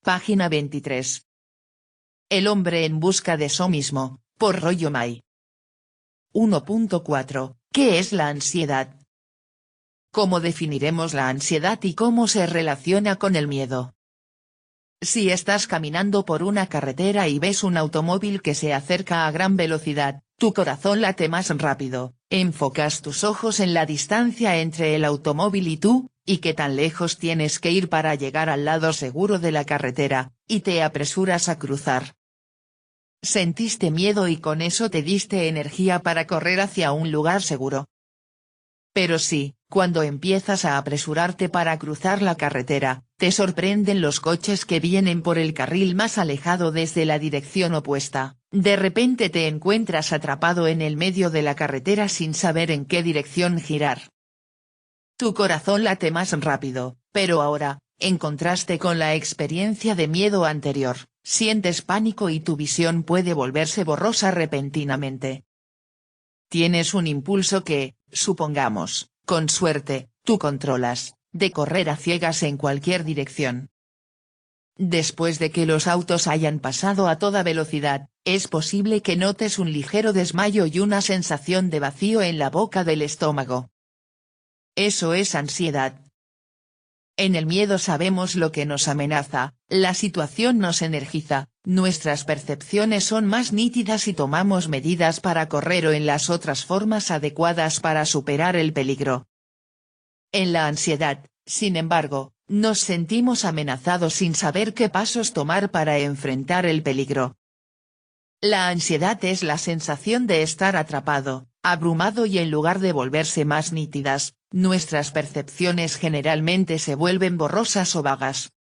Página 23. El hombre en busca de sí mismo, por Rollo May. 1.4. ¿Qué es la ansiedad? ¿Cómo definiremos la ansiedad y cómo se relaciona con el miedo? Si estás caminando por una carretera y ves un automóvil que se acerca a gran velocidad, tu corazón late más rápido, enfocas tus ojos en la distancia entre el automóvil y tú, y qué tan lejos tienes que ir para llegar al lado seguro de la carretera, y te apresuras a cruzar. Sentiste miedo y con eso te diste energía para correr hacia un lugar seguro. Pero sí, cuando empiezas a apresurarte para cruzar la carretera, te sorprenden los coches que vienen por el carril más alejado desde la dirección opuesta, de repente te encuentras atrapado en el medio de la carretera sin saber en qué dirección girar. Tu corazón late más rápido, pero ahora, en contraste con la experiencia de miedo anterior, sientes pánico y tu visión puede volverse borrosa repentinamente. Tienes un impulso que, supongamos, con suerte, tú controlas, de correr a ciegas en cualquier dirección. Después de que los autos hayan pasado a toda velocidad, es posible que notes un ligero desmayo y una sensación de vacío en la boca del estómago. Eso es ansiedad. En el miedo sabemos lo que nos amenaza, la situación nos energiza, nuestras percepciones son más nítidas y tomamos medidas para correr o en las otras formas adecuadas para superar el peligro. En la ansiedad, sin embargo, nos sentimos amenazados sin saber qué pasos tomar para enfrentar el peligro. La ansiedad es la sensación de estar atrapado, abrumado y en lugar de volverse más nítidas, nuestras percepciones generalmente se vuelven borrosas o vagas.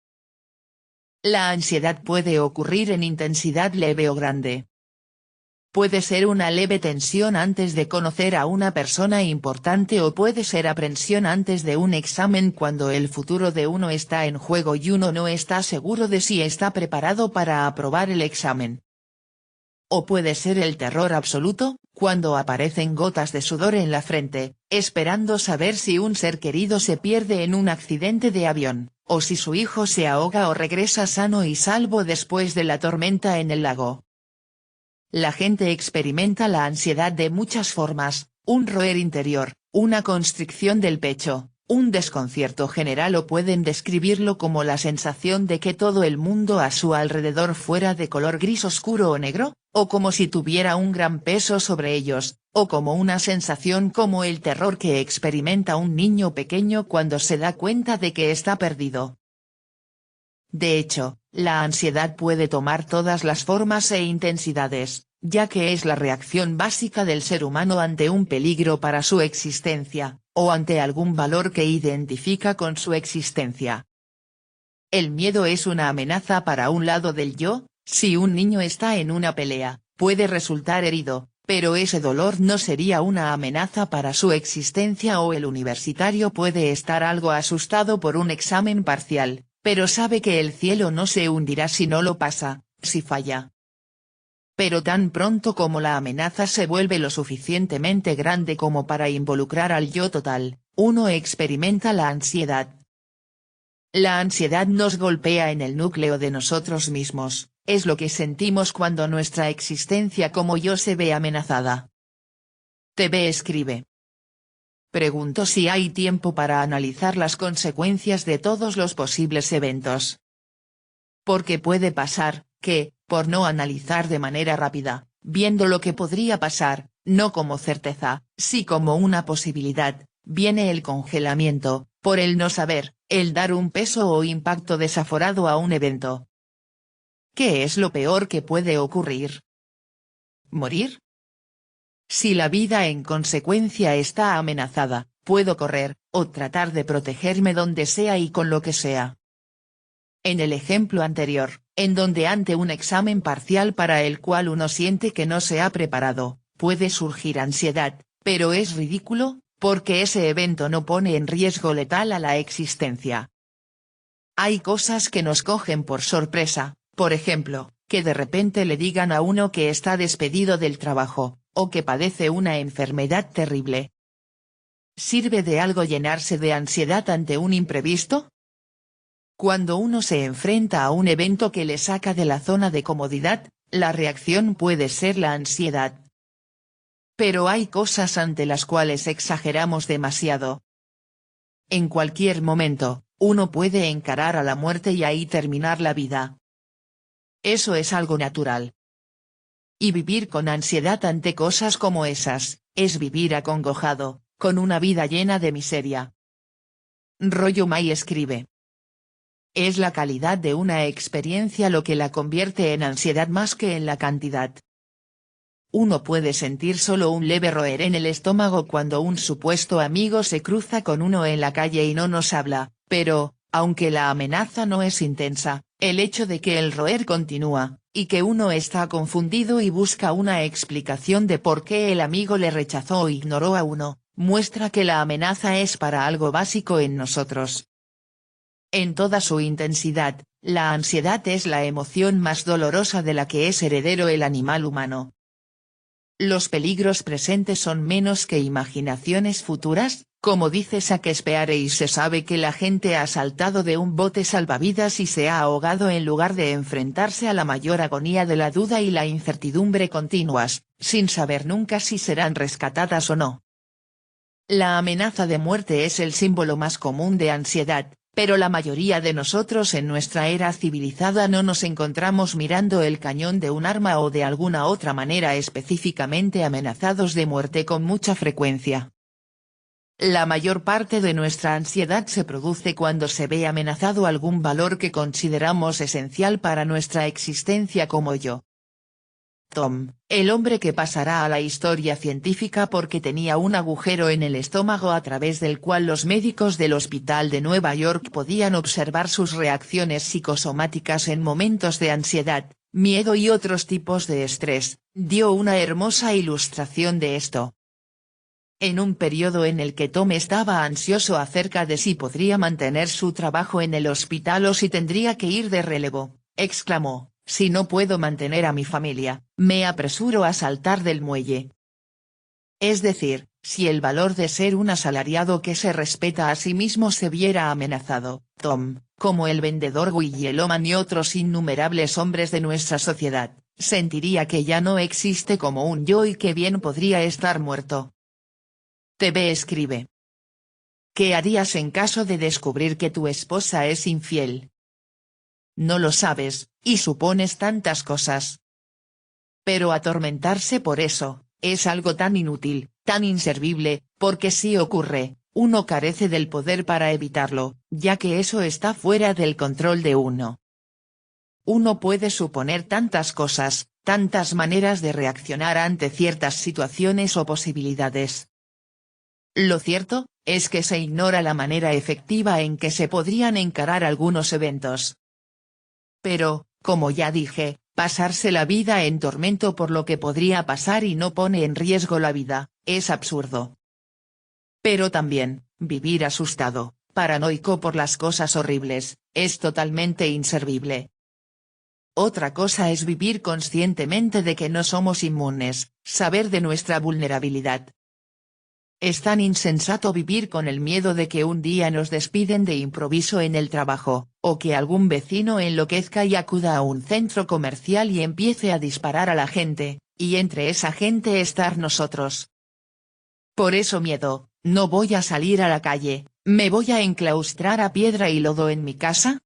La ansiedad puede ocurrir en intensidad leve o grande. Puede ser una leve tensión antes de conocer a una persona importante o puede ser aprensión antes de un examen cuando el futuro de uno está en juego y uno no está seguro de si está preparado para aprobar el examen. O puede ser el terror absoluto, cuando aparecen gotas de sudor en la frente, esperando saber si un ser querido se pierde en un accidente de avión, o si su hijo se ahoga o regresa sano y salvo después de la tormenta en el lago. La gente experimenta la ansiedad de muchas formas, un roer interior, una constricción del pecho, un desconcierto general o pueden describirlo como la sensación de que todo el mundo a su alrededor fuera de color gris oscuro o negro, o como si tuviera un gran peso sobre ellos, o como una sensación como el terror que experimenta un niño pequeño cuando se da cuenta de que está perdido. De hecho, la ansiedad puede tomar todas las formas e intensidades, ya que es la reacción básica del ser humano ante un peligro para su existencia, o ante algún valor que identifica con su existencia. El miedo es una amenaza para un lado del yo. Si un niño está en una pelea, puede resultar herido, pero ese dolor no sería una amenaza para su existencia o el universitario puede estar algo asustado por un examen parcial, pero sabe que el cielo no se hundirá si no lo pasa, si falla. Pero tan pronto como la amenaza se vuelve lo suficientemente grande como para involucrar al yo total, uno experimenta la ansiedad. La ansiedad nos golpea en el núcleo de nosotros mismos, es lo que sentimos cuando nuestra existencia como yo se ve amenazada. TV escribe. Pregunto si hay tiempo para analizar las consecuencias de todos los posibles eventos. Porque puede pasar, que, por no analizar de manera rápida, viendo lo que podría pasar, no como certeza, sí como una posibilidad, viene el congelamiento, por el no saber, el dar un peso o impacto desaforado a un evento. ¿Qué es lo peor que puede ocurrir? ¿Morir? Si la vida en consecuencia está amenazada, puedo correr, o tratar de protegerme donde sea y con lo que sea. En el ejemplo anterior, en donde ante un examen parcial para el cual uno siente que no se ha preparado, puede surgir ansiedad, pero es ridículo, porque ese evento no pone en riesgo letal a la existencia. Hay cosas que nos cogen por sorpresa, por ejemplo, que de repente le digan a uno que está despedido del trabajo, o que padece una enfermedad terrible. ¿Sirve de algo llenarse de ansiedad ante un imprevisto? Cuando uno se enfrenta a un evento que le saca de la zona de comodidad, la reacción puede ser la ansiedad. Pero hay cosas ante las cuales exageramos demasiado. En cualquier momento, uno puede encarar a la muerte y ahí terminar la vida. Eso es algo natural. Y vivir con ansiedad ante cosas como esas, es vivir acongojado, con una vida llena de miseria. Rollo May escribe. Es la calidad de una experiencia lo que la convierte en ansiedad más que en la cantidad. Uno puede sentir solo un leve roer en el estómago cuando un supuesto amigo se cruza con uno en la calle y no nos habla, pero, aunque la amenaza no es intensa, el hecho de que el roer continúa, y que uno está confundido y busca una explicación de por qué el amigo le rechazó o ignoró a uno, muestra que la amenaza es para algo básico en nosotros. En toda su intensidad, la ansiedad es la emoción más dolorosa de la que es heredero el animal humano. Los peligros presentes son menos que imaginaciones futuras, como dice Shakespeare, y se sabe que la gente ha saltado de un bote salvavidas y se ha ahogado en lugar de enfrentarse a la mayor agonía de la duda y la incertidumbre continuas, sin saber nunca si serán rescatadas o no. La amenaza de muerte es el símbolo más común de ansiedad, pero la mayoría de nosotros en nuestra era civilizada no nos encontramos mirando el cañón de un arma o de alguna otra manera específicamente amenazados de muerte con mucha frecuencia. La mayor parte de nuestra ansiedad se produce cuando se ve amenazado algún valor que consideramos esencial para nuestra existencia como yo. Tom, el hombre que pasará a la historia científica porque tenía un agujero en el estómago a través del cual los médicos del hospital de Nueva York podían observar sus reacciones psicosomáticas en momentos de ansiedad, miedo y otros tipos de estrés, dio una hermosa ilustración de esto. En un periodo en el que Tom estaba ansioso acerca de si podría mantener su trabajo en el hospital o si tendría que ir de relevo, exclamó: si no puedo mantener a mi familia, me apresuro a saltar del muelle. Es decir, si el valor de ser un asalariado que se respeta a sí mismo se viera amenazado, Tom, como el vendedor Guilleloman y otros innumerables hombres de nuestra sociedad, sentiría que ya no existe como un yo y que bien podría estar muerto. TV escribe. ¿Qué harías en caso de descubrir que tu esposa es infiel? No lo sabes, y supones tantas cosas. Pero atormentarse por eso, es algo tan inútil, tan inservible, porque si ocurre, uno carece del poder para evitarlo, ya que eso está fuera del control de uno. Uno puede suponer tantas cosas, tantas maneras de reaccionar ante ciertas situaciones o posibilidades. Lo cierto, es que se ignora la manera efectiva en que se podrían encarar algunos eventos. Pero, como ya dije, pasarse la vida en tormento por lo que podría pasar y no pone en riesgo la vida, es absurdo. Pero también, vivir asustado, paranoico por las cosas horribles, es totalmente inservible. Otra cosa es vivir conscientemente de que no somos inmunes, saber de nuestra vulnerabilidad. Es tan insensato vivir con el miedo de que un día nos despiden de improviso en el trabajo, o que algún vecino enloquezca y acuda a un centro comercial y empiece a disparar a la gente, y entre esa gente estar nosotros. Por eso miedo, no voy a salir a la calle, ¿me voy a enclaustrar a piedra y lodo en mi casa?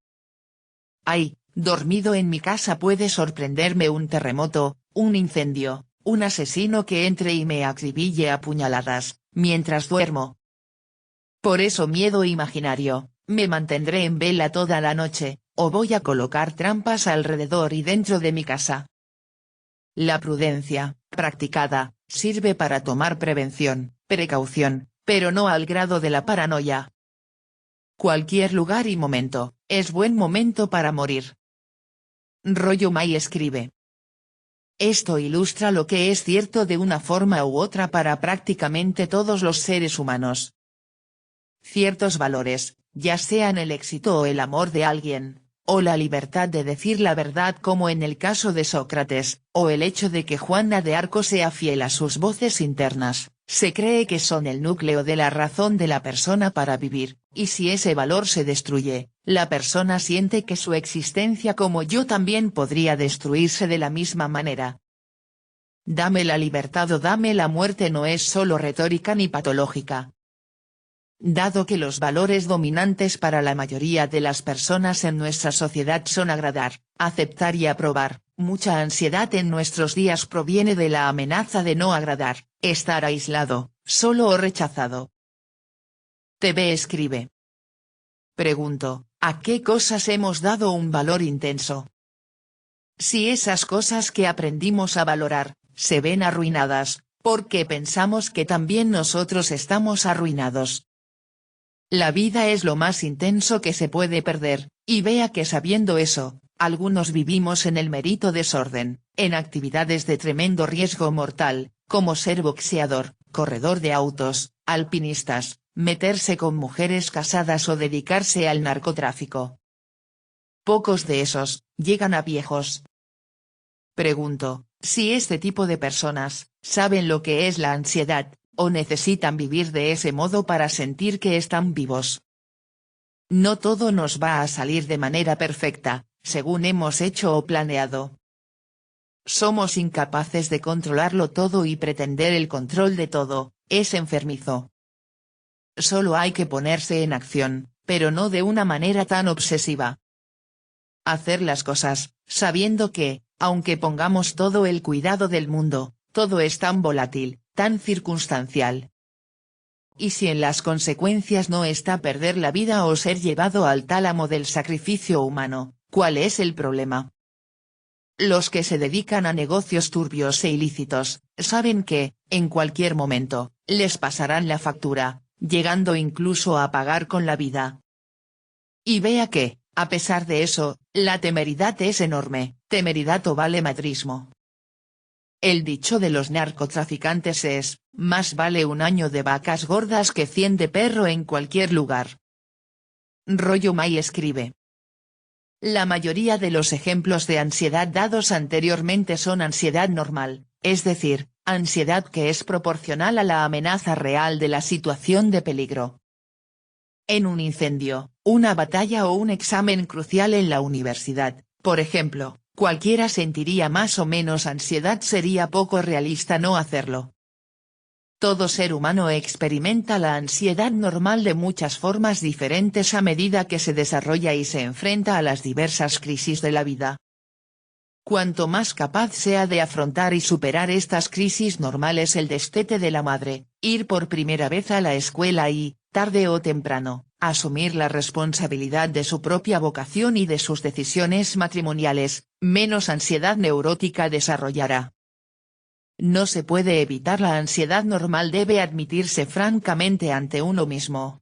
Ay, dormido en mi casa puede sorprenderme un terremoto, un incendio, un asesino que entre y me acribille a puñaladas, mientras duermo. Por eso miedo imaginario, me mantendré en vela toda la noche, o voy a colocar trampas alrededor y dentro de mi casa. La prudencia, practicada, sirve para tomar precaución, pero no al grado de la paranoia. Cualquier lugar y momento, es buen momento para morir. Rollo May escribe. Esto ilustra lo que es cierto de una forma u otra para prácticamente todos los seres humanos. Ciertos valores, ya sean el éxito o el amor de alguien, o la libertad de decir la verdad como en el caso de Sócrates, o el hecho de que Juana de Arco sea fiel a sus voces internas, Se cree que son el núcleo de la razón de la persona para vivir, y si ese valor se destruye, la persona siente que su existencia como yo también podría destruirse de la misma manera. Dame la libertad o dame la muerte no es solo retórica ni patológica. Dado que los valores dominantes para la mayoría de las personas en nuestra sociedad son agradar, aceptar y aprobar, mucha ansiedad en nuestros días proviene de la amenaza de no agradar, estar aislado, solo o rechazado. TV escribe. Pregunto, ¿a qué cosas hemos dado un valor intenso? Si esas cosas que aprendimos a valorar, se ven arruinadas, ¿por qué pensamos que también nosotros estamos arruinados? La vida es lo más intenso que se puede perder, y vea que sabiendo eso, algunos vivimos en el mérito desorden, en actividades de tremendo riesgo mortal, como ser boxeador, corredor de autos, alpinistas, meterse con mujeres casadas o dedicarse al narcotráfico. Pocos de esos, llegan a viejos. Pregunto, si este tipo de personas, saben lo que es la ansiedad, o necesitan vivir de ese modo para sentir que están vivos. No todo nos va a salir de manera perfecta, según hemos hecho o planeado. Somos incapaces de controlarlo todo y pretender el control de todo, es enfermizo. Solo hay que ponerse en acción, pero no de una manera tan obsesiva. Hacer las cosas, sabiendo que, aunque pongamos todo el cuidado del mundo, todo es tan volátil, tan circunstancial. Y si en las consecuencias no está perder la vida o ser llevado al tálamo del sacrificio humano, ¿cuál es el problema? Los que se dedican a negocios turbios e ilícitos, saben que, en cualquier momento, les pasarán la factura, llegando incluso a pagar con la vida. Y vea que, a pesar de eso, la temeridad es enorme, temeridad o valemadrismo. El dicho de los narcotraficantes es, más vale un año de vacas gordas que 100 de perro en cualquier lugar. Rollo May escribe. La mayoría de los ejemplos de ansiedad dados anteriormente son ansiedad normal, es decir, ansiedad que es proporcional a la amenaza real de la situación de peligro. En un incendio, una batalla o un examen crucial en la universidad, por ejemplo, cualquiera sentiría más o menos ansiedad, sería poco realista no hacerlo. Todo ser humano experimenta la ansiedad normal de muchas formas diferentes a medida que se desarrolla y se enfrenta a las diversas crisis de la vida. Cuanto más capaz sea de afrontar y superar estas crisis normales el destete de la madre, ir por primera vez a la escuela y, tarde o temprano, asumir la responsabilidad de su propia vocación y de sus decisiones matrimoniales, menos ansiedad neurótica desarrollará. No se puede evitar la ansiedad normal, debe admitirse francamente ante uno mismo.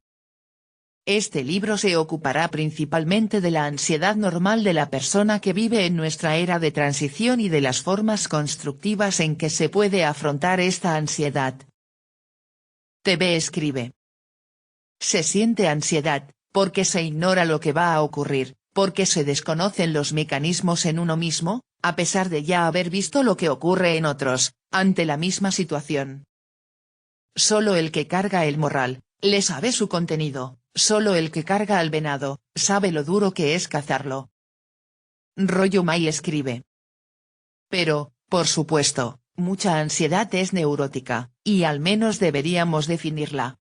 Este libro se ocupará principalmente de la ansiedad normal de la persona que vive en nuestra era de transición y de las formas constructivas en que se puede afrontar esta ansiedad. TV escribe. Se siente ansiedad, porque se ignora lo que va a ocurrir, porque se desconocen los mecanismos en uno mismo, a pesar de ya haber visto lo que ocurre en otros, ante la misma situación. Solo el que carga el morral, le sabe su contenido, solo el que carga al venado, sabe lo duro que es cazarlo. Rollo May escribe. Pero, por supuesto, mucha ansiedad es neurótica, y al menos deberíamos definirla.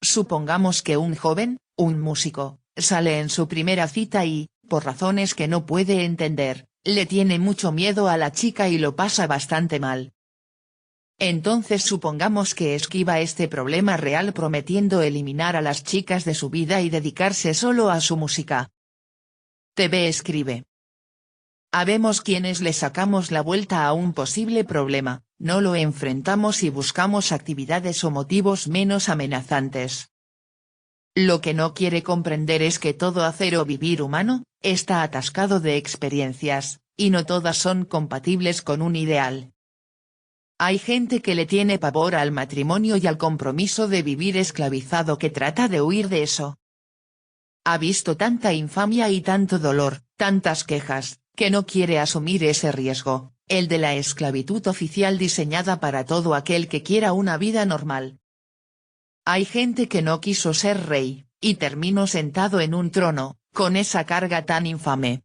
Supongamos que un joven, un músico, sale en su primera cita y, por razones que no puede entender, le tiene mucho miedo a la chica y lo pasa bastante mal. Entonces supongamos que esquiva este problema real prometiendo eliminar a las chicas de su vida y dedicarse solo a su música. TV escribe. Habemos quienes le sacamos la vuelta a un posible problema, no lo enfrentamos y buscamos actividades o motivos menos amenazantes. Lo que no quiere comprender es que todo hacer o vivir humano, está atascado de experiencias, y no todas son compatibles con un ideal. Hay gente que le tiene pavor al matrimonio y al compromiso de vivir esclavizado que trata de huir de eso. Ha visto tanta infamia y tanto dolor, tantas quejas, que no quiere asumir ese riesgo, el de la esclavitud oficial diseñada para todo aquel que quiera una vida normal. Hay gente que no quiso ser rey, y terminó sentado en un trono, con esa carga tan infame.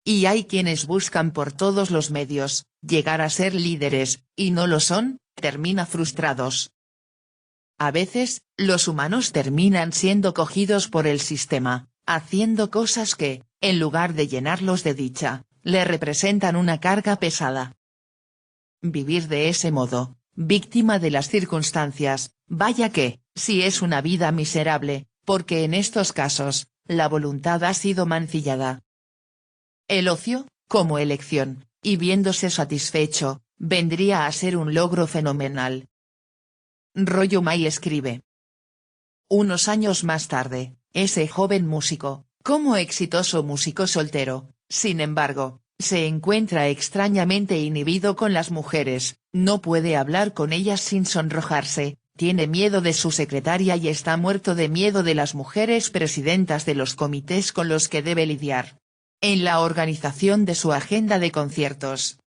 Y hay quienes buscan por todos los medios, llegar a ser líderes, y no lo son, termina frustrados. A veces, los humanos terminan siendo cogidos por el sistema, haciendo cosas que, en lugar de llenarlos de dicha, le representan una carga pesada. Vivir de ese modo, víctima de las circunstancias, vaya que, si es una vida miserable, porque en estos casos, la voluntad ha sido mancillada. El ocio, como elección, y viéndose satisfecho, vendría a ser un logro fenomenal. Rollo May escribe. Unos años más tarde, ese joven músico, como exitoso músico soltero, sin embargo, se encuentra extrañamente inhibido con las mujeres, no puede hablar con ellas sin sonrojarse, tiene miedo de su secretaria y está muerto de miedo de las mujeres presidentas de los comités con los que debe lidiar. En la organización de su agenda de conciertos.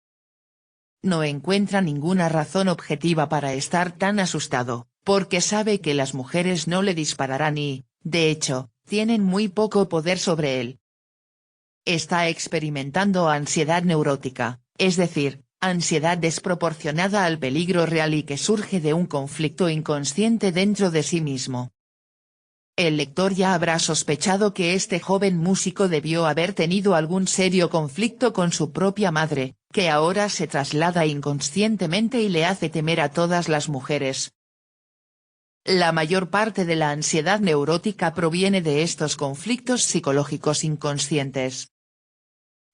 No encuentra ninguna razón objetiva para estar tan asustado, porque sabe que las mujeres no le dispararán y, de hecho, tienen muy poco poder sobre él. Está experimentando ansiedad neurótica, es decir, ansiedad desproporcionada al peligro real y que surge de un conflicto inconsciente dentro de sí mismo. El lector ya habrá sospechado que este joven músico debió haber tenido algún serio conflicto con su propia madre, que ahora se traslada inconscientemente y le hace temer a todas las mujeres. La mayor parte de la ansiedad neurótica proviene de estos conflictos psicológicos inconscientes.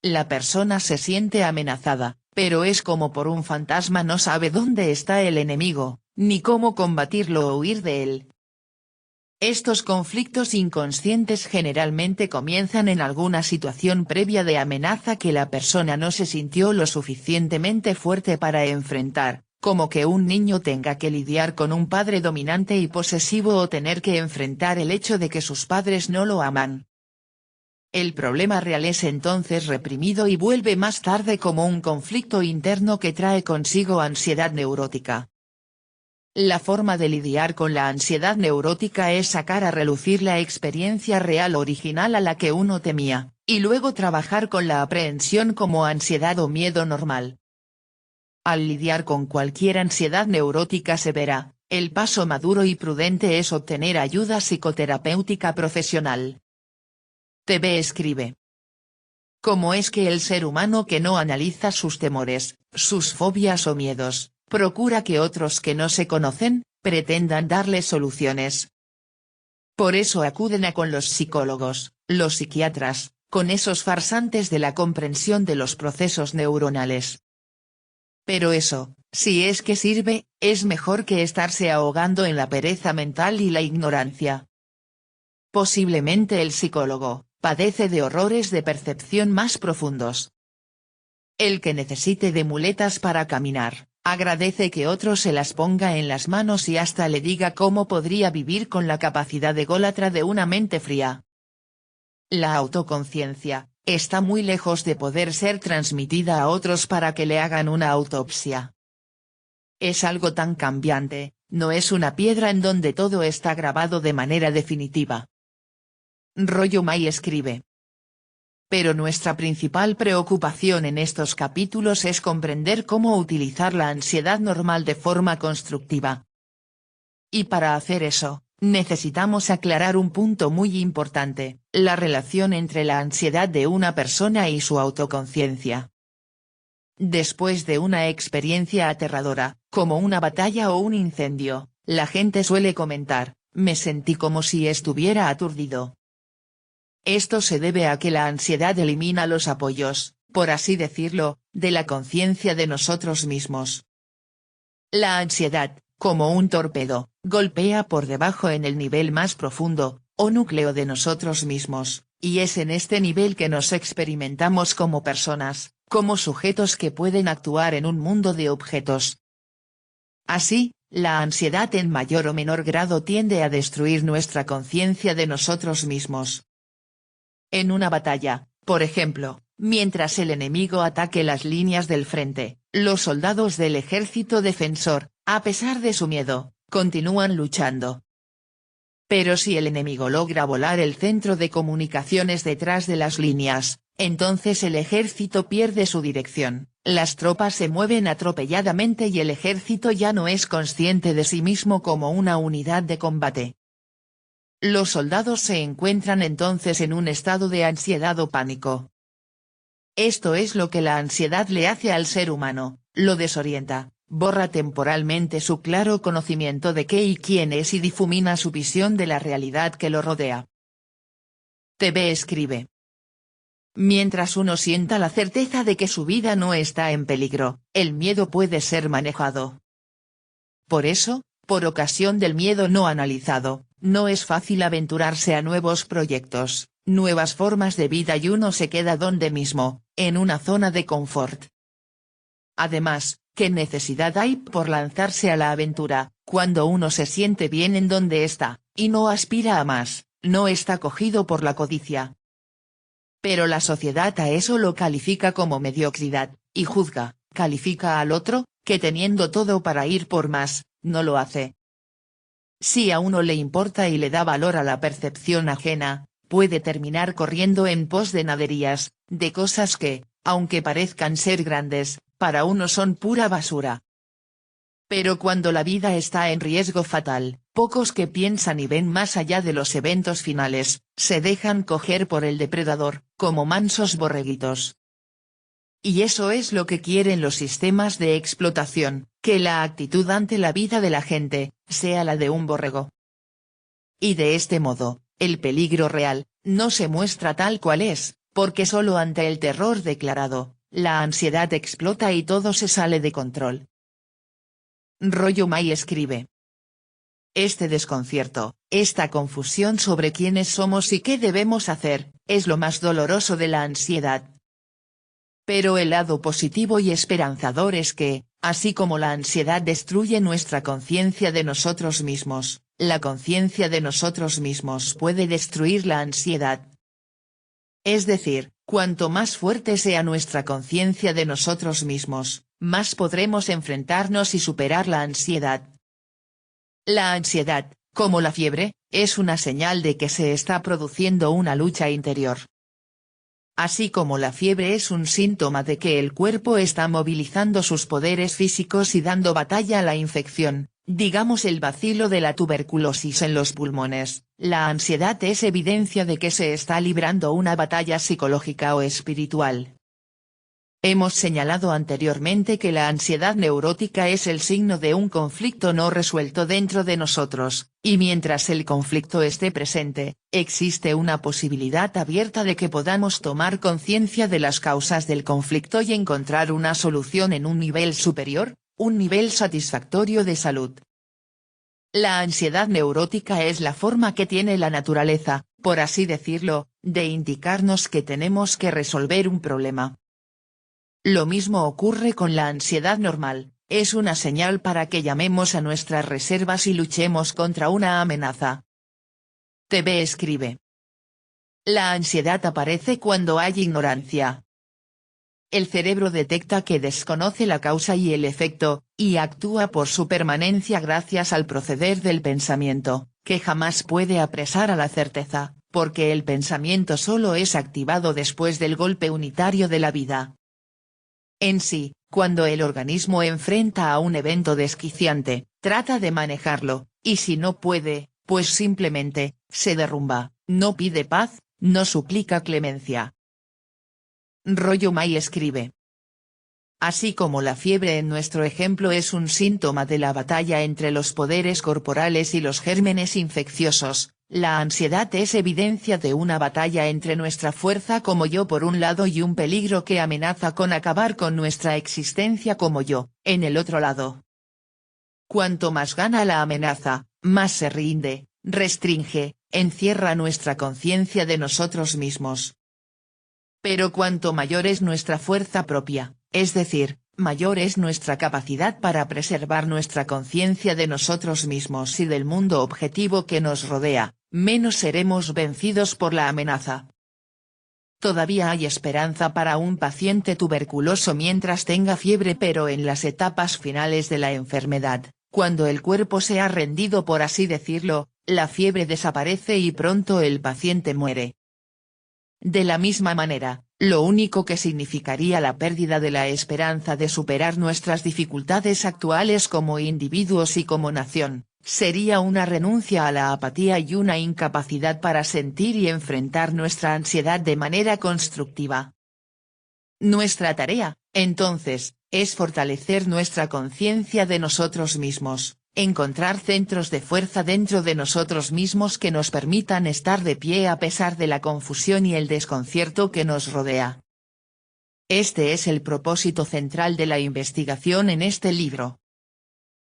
La persona se siente amenazada, pero es como por un fantasma, no sabe dónde está el enemigo, ni cómo combatirlo o huir de él. Estos conflictos inconscientes generalmente comienzan en alguna situación previa de amenaza que la persona no se sintió lo suficientemente fuerte para enfrentar, como que un niño tenga que lidiar con un padre dominante y posesivo o tener que enfrentar el hecho de que sus padres no lo aman. El problema real es entonces reprimido y vuelve más tarde como un conflicto interno que trae consigo ansiedad neurótica. La forma de lidiar con la ansiedad neurótica es sacar a relucir la experiencia real original a la que uno temía, y luego trabajar con la aprehensión como ansiedad o miedo normal. Al lidiar con cualquier ansiedad neurótica severa, el paso maduro y prudente es obtener ayuda psicoterapéutica profesional. TV escribe. ¿Cómo es que el ser humano que no analiza sus temores, sus fobias o miedos, procura que otros que no se conocen, pretendan darle soluciones? Por eso acuden a con los psicólogos, los psiquiatras, con esos farsantes de la comprensión de los procesos neuronales. Pero eso, si es que sirve, es mejor que estarse ahogando en la pereza mental y la ignorancia. Posiblemente el psicólogo padece de horrores de percepción más profundos. El que necesite de muletas para caminar, agradece que otro se las ponga en las manos y hasta le diga cómo podría vivir con la capacidad ególatra de una mente fría. La autoconciencia está muy lejos de poder ser transmitida a otros para que le hagan una autopsia. Es algo tan cambiante, no es una piedra en donde todo está grabado de manera definitiva. Rollo May escribe. Pero nuestra principal preocupación en estos capítulos es comprender cómo utilizar la ansiedad normal de forma constructiva. Y para hacer eso, necesitamos aclarar un punto muy importante, la relación entre la ansiedad de una persona y su autoconciencia. Después de una experiencia aterradora, como una batalla o un incendio, la gente suele comentar, me sentí como si estuviera aturdido. Esto se debe a que la ansiedad elimina los apoyos, por así decirlo, de la conciencia de nosotros mismos. La ansiedad, como un torpedo, golpea por debajo en el nivel más profundo, o núcleo de nosotros mismos, y es en este nivel que nos experimentamos como personas, como sujetos que pueden actuar en un mundo de objetos. Así, la ansiedad en mayor o menor grado tiende a destruir nuestra conciencia de nosotros mismos. En una batalla, por ejemplo, mientras el enemigo ataque las líneas del frente, los soldados del ejército defensor, a pesar de su miedo, continúan luchando. Pero si el enemigo logra volar el centro de comunicaciones detrás de las líneas, entonces el ejército pierde su dirección, las tropas se mueven atropelladamente y el ejército ya no es consciente de sí mismo como una unidad de combate. Los soldados se encuentran entonces en un estado de ansiedad o pánico. Esto es lo que la ansiedad le hace al ser humano, lo desorienta, borra temporalmente su claro conocimiento de qué y quién es y difumina su visión de la realidad que lo rodea. TV escribe. Mientras uno sienta la certeza de que su vida no está en peligro, el miedo puede ser manejado. Por eso, por ocasión del miedo no analizado, no es fácil aventurarse a nuevos proyectos, nuevas formas de vida y uno se queda donde mismo, en una zona de confort. Además, ¿qué necesidad hay por lanzarse a la aventura, cuando uno se siente bien en donde está, y no aspira a más, no está cogido por la codicia? Pero la sociedad a eso lo califica como mediocridad, y juzga, califica al otro, que teniendo todo para ir por más, no lo hace. Si a uno le importa y le da valor a la percepción ajena, puede terminar corriendo en pos de naderías, de cosas que, aunque parezcan ser grandes, para uno son pura basura. Pero cuando la vida está en riesgo fatal, pocos que piensan y ven más allá de los eventos finales, se dejan coger por el depredador, como mansos borreguitos. Y eso es lo que quieren los sistemas de explotación, que la actitud ante la vida de la gente, sea la de un borrego. Y de este modo, el peligro real, no se muestra tal cual es, porque solo ante el terror declarado, la ansiedad explota y todo se sale de control. Rollo May escribe. Este desconcierto, esta confusión sobre quiénes somos y qué debemos hacer, es lo más doloroso de la ansiedad. Pero el lado positivo y esperanzador es que, así como la ansiedad destruye nuestra conciencia de nosotros mismos, la conciencia de nosotros mismos puede destruir la ansiedad. Es decir, cuanto más fuerte sea nuestra conciencia de nosotros mismos, más podremos enfrentarnos y superar la ansiedad. La ansiedad, como la fiebre, es una señal de que se está produciendo una lucha interior. Así como la fiebre es un síntoma de que el cuerpo está movilizando sus poderes físicos y dando batalla a la infección, digamos el bacilo de la tuberculosis en los pulmones, la ansiedad es evidencia de que se está librando una batalla psicológica o espiritual. Hemos señalado anteriormente que la ansiedad neurótica es el signo de un conflicto no resuelto dentro de nosotros, y mientras el conflicto esté presente, existe una posibilidad abierta de que podamos tomar conciencia de las causas del conflicto y encontrar una solución en un nivel superior, un nivel satisfactorio de salud. La ansiedad neurótica es la forma que tiene la naturaleza, por así decirlo, de indicarnos que tenemos que resolver un problema. Lo mismo ocurre con la ansiedad normal, es una señal para que llamemos a nuestras reservas y luchemos contra una amenaza. TV escribe. La ansiedad aparece cuando hay ignorancia. El cerebro detecta que desconoce la causa y el efecto, y actúa por su permanencia gracias al proceder del pensamiento, que jamás puede apresar a la certeza, porque el pensamiento solo es activado después del golpe unitario de la vida. En sí, cuando el organismo enfrenta a un evento desquiciante, trata de manejarlo, y si no puede, pues simplemente, se derrumba, no pide paz, no suplica clemencia. Rollo May escribe. Así como la fiebre en nuestro ejemplo es un síntoma de la batalla entre los poderes corporales y los gérmenes infecciosos, la ansiedad es evidencia de una batalla entre nuestra fuerza como yo por un lado y un peligro que amenaza con acabar con nuestra existencia como yo, en el otro lado. Cuanto más gana la amenaza, más se rinde, restringe, encierra nuestra conciencia de nosotros mismos. Pero cuanto mayor es nuestra fuerza propia, es decir, mayor es nuestra capacidad para preservar nuestra conciencia de nosotros mismos y del mundo objetivo que nos rodea, menos seremos vencidos por la amenaza. Todavía hay esperanza para un paciente tuberculoso mientras tenga fiebre, pero en las etapas finales de la enfermedad, cuando el cuerpo se ha rendido por así decirlo, la fiebre desaparece y pronto el paciente muere. De la misma manera, lo único que significaría la pérdida de la esperanza de superar nuestras dificultades actuales como individuos y como nación, sería una renuncia a la apatía y una incapacidad para sentir y enfrentar nuestra ansiedad de manera constructiva. Nuestra tarea, entonces, es fortalecer nuestra conciencia de nosotros mismos, encontrar centros de fuerza dentro de nosotros mismos que nos permitan estar de pie a pesar de la confusión y el desconcierto que nos rodea. Este es el propósito central de la investigación en este libro.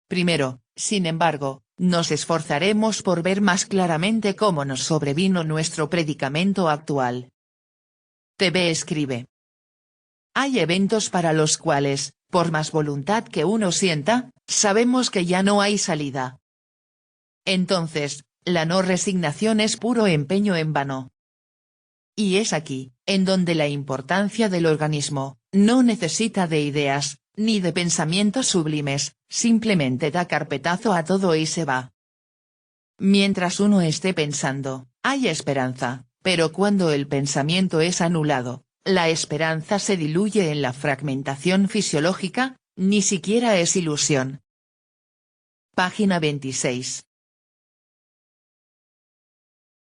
Primero, sin embargo, nos esforzaremos por ver más claramente cómo nos sobrevino nuestro predicamento actual. TV escribe. Hay eventos para los cuales, por más voluntad que uno sienta, sabemos que ya no hay salida. Entonces, la no resignación es puro empeño en vano. Y es aquí, en donde la importancia del organismo, no necesita de ideas, ni de pensamientos sublimes, simplemente da carpetazo a todo y se va. Mientras uno esté pensando, hay esperanza, pero cuando el pensamiento es anulado, la esperanza se diluye en la fragmentación fisiológica, ni siquiera es ilusión. Página 26.